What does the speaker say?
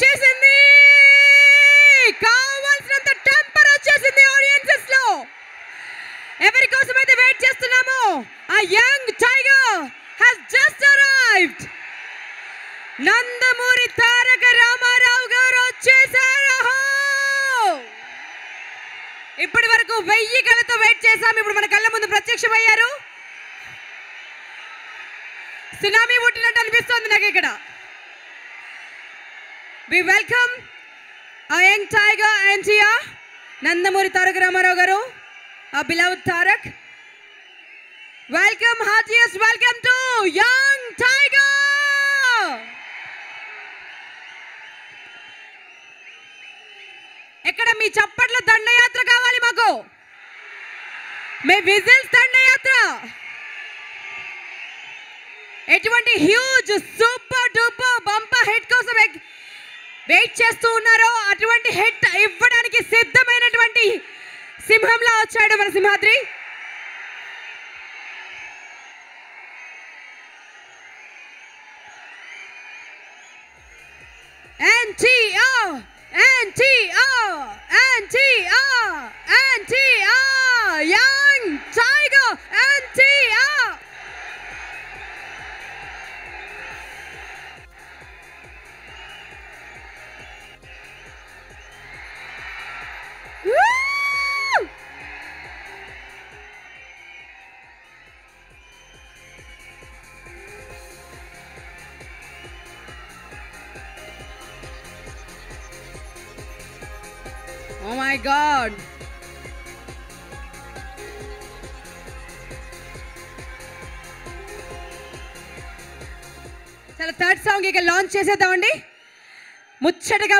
వచ్చేసింది, కావాల్సినంత టెంపర్ వచ్చేసింది ఆడియన్సెస్ లో. ఎవరి కోసం అయితే వెయిట్ చేస్తున్నామో ఆ young tiger has just arrived. Nandamuri Taraka Rama Rao garu వచ్చేసారు. ఇప్పటి వరకు 1000 కళ్ళతో వెయిట్ చేశాం, ఇప్పుడు మన కళ్ళ ముందు ప్రత్యక్షమయ్యారు. సునామీ పుట్టినట్టు అనిపిస్తోంది నాకు ఇక్కడ. We welcome our young tiger NTR, Nandamuri Tarak Ramarao garu, our beloved Tarak. Welcome, heartiest welcome to young tiger. ఇక్కడ మీ చప్పట్ల దండయాత్ర కావాలి మాకు, మీ విజిల్స్ దండయాత్ర. ఎటువంటి huge super duper bumper hit కోసం వెయిట్ చేస్తూ ఉన్నారో అటువంటి హిట్ ఇవ్వడానికి సిద్ధమైనటువంటి సింహంలా వచ్చాడు మన Simhadri. NTR NTR NTR NTR young tiger NTR. Oh my God. చలో థర్డ్ సాంగ్ ఇక లాంచ్ చేసేద్దామండి ముచ్చటగా.